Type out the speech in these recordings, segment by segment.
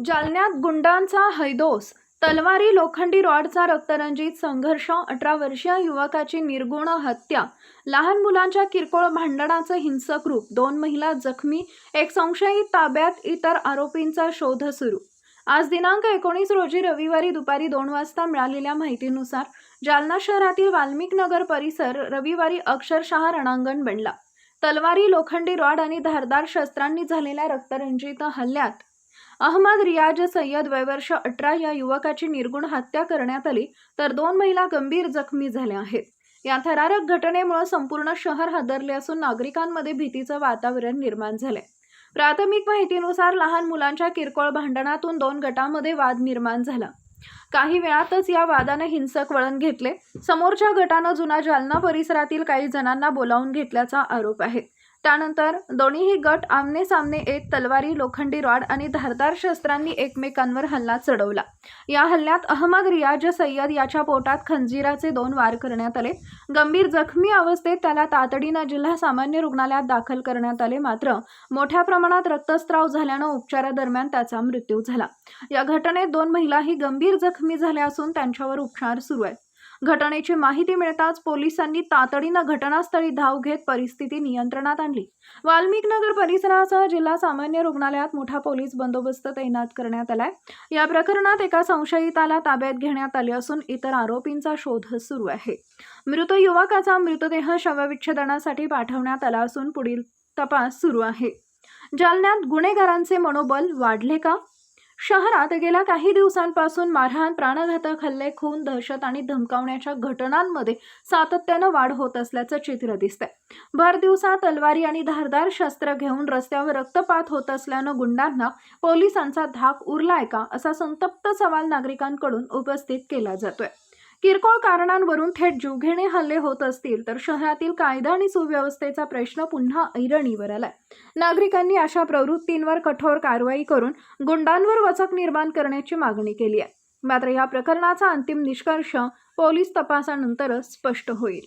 जालन्यात गुंडांचा हैदोस, तलवारी लोखंडी रॉडचा रक्तरंजित संघर्ष, 18 वर्षीय युवकाची निर्गुण हत्या, लहान मुलांच्या किरकोळ भांडणाचं हिंसक रूप, 2 महिला जखमी, एक संशयित ताब्यात, इतर आरोपींचा शोध सुरू. आज दिनांक 19 रोजी रविवारी दुपारी 2 वाजता मिळालेल्या माहितीनुसार जालना शहरातील वाल्मिक नगर परिसर रविवारी अक्षरशः रणांगण बनला. तलवारी लोखंडी रॉड आणि धारदार शस्त्रांनी झालेल्या रक्तरंजित हल्ल्यात अहमद रियाज सय्यद वय वर्ष 18 या युवकाची निर्गुण हत्या करण्यात आली, तर 2 महिला गंभीर जखमी झाल्या आहेत. या थरारक घटनेमुळे संपूर्ण शहर हादरले असून नागरिकांमध्ये भीतीचं वातावरण निर्माण झालंय. प्राथमिक माहितीनुसार लहान मुलांच्या किरकोळ भांडणातून 2 गटांमध्ये वाद निर्माण झाला. काही वेळातच या वादाने हिंसक वळण घेतले. समोरच्या गटानं जुना जालना परिसरातील काही जणांना बोलावून घेतल्याचा आरोप आहे. त्यानंतर दोन्हीही गट आमने सामने येत तलवारी लोखंडी रॉड आणि धारदार शस्त्रांनी एकमेकांवर हल्ला चढवला. या हल्ल्यात अहमद रियाज सय्यद याच्या पोटात खंजीराचे 2 वार करण्यात आले. गंभीर जखमी अवस्थेत त्याला तातडीनं जिल्हा सामान्य रुग्णालयात दाखल करण्यात आले. मात्र मोठ्या प्रमाणात रक्तस्राव झाल्यानं उपचारादरम्यान त्याचा मृत्यू झाला. या घटनेत 2 महिलाही गंभीर जखमी झाल्या असून त्यांच्यावर उपचार सुरू आहेत. घटनेची माहिती मिळताच पोलिसांनी तातडीनं घटनास्थळी धाव घेत परिस्थिती नियंत्रणात आणली. वाल्मिक नगर परिसरासह जिल्हा सामान्य रुग्णालयात मोठा पोलीस बंदोबस्त तैनात करण्यात आलाय. या प्रकरणात एका संशयिताला ताब्यात घेण्यात आले असून इतर आरोपींचा शोध सुरू आहे. मृत युवकाचा मृतदेह शवविच्छेदनासाठी पाठवण्यात आला असून पुढील तपास सुरू आहे. जालन्यात गुन्हेगारांचे मनोबल वाढले का? शहरात गेल्या काही दिवसांपासून मारहाण, प्राणघातक हल्ले, खून, दहशत आणि धमकावण्याच्या घटनांमध्ये सातत्यानं वाढ होत असल्याचं चित्र दिसतंय. भर दिवसा तलवारी आणि धारदार शस्त्र घेऊन रस्त्यावर रक्तपात होत असल्यानं गुंडांना पोलिसांचा धाक उरलाय का, असा संतप्त सवाल नागरिकांकडून उपस्थित केला जातोय. किरकोळ कारणांवरून थेट जीवघेणे हल्ले होत असतील तर शहरातील कायदा आणि सुव्यवस्थेचा प्रश्न पुन्हा ऐरणीवर आलाय. नागरिकांनी अशा प्रवृत्तींवर कठोर कारवाई करून गुंडांवर वचक निर्माण करण्याची मागणी केली आहे. मात्र या प्रकरणाचा अंतिम निष्कर्ष पोलीस तपासानंतरच स्पष्ट होईल.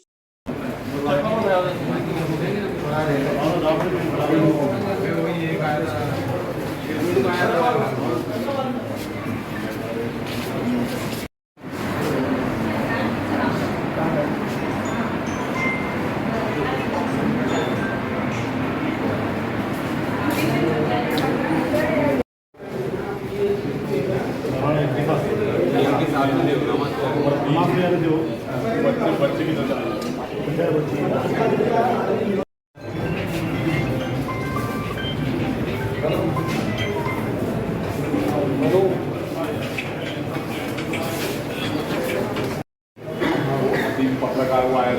पत्रकार हुआ है,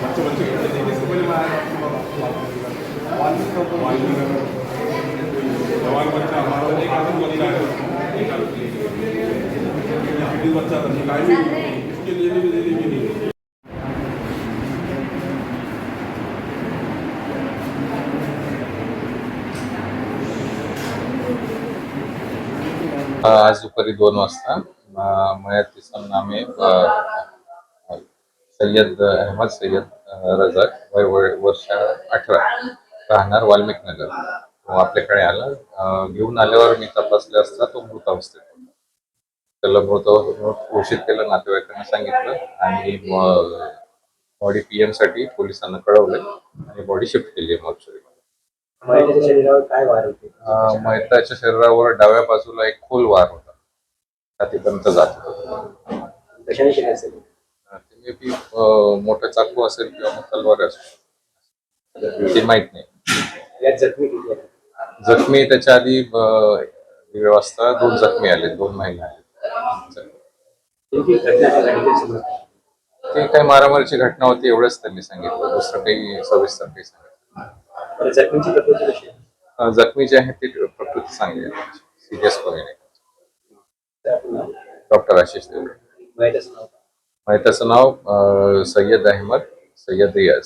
बच्चे इससे पहले जवान बच्चा हमारा एक आदमी बच्चा है, एक बच्चा था इसके लिए भी नहीं। आज दुपारी 2 वाजता मयतीचं नाव आहे सय्यद अहमद सय्यद रजाक वय वर्ष 18 राहणार वाल्मिक नगर. तो आपल्याकडे आला. घेऊन आल्यावर मी तपासले असता तो मृत अवस्थेत होता. त्याला मृत घोषित केलं, नातेवाईकांना सांगितलं आणि बॉडी PM साठी पोलिसांना कळवले आणि बॉडी शिफ्ट केली मॉर्चरीमध्ये. मयताच्या शरीरावर काय वार होते? मयताच्या शरीरावर डाव्या बाजूला एक खोल वार होता, छातीपर्यंत जात होता. कशाने केले असेल? ते मे बी मोठा चाकू असेल किंवा मग तलवार असेल, ते माहित नाही. यात जखमी किती आहेत? जखमी त्याच्या आधी व्यवस्था 2 जखमी आले, 2 महिला आले. ते काही मारामारीची घटना होती एवढंच त्यांनी सांगितलं, दुसरं काही सविस्तर काही सांगितलं. जखमीची प्रकृती कशी आहे? जखमी जे आहे ते प्रकृती चांगली आहे, सिरियस वगैरे नाही. डॉक्टर आशिष देवरे. मयताचं नाव? मयताचं नाव सय्यद अहमद सय्यद रियाज.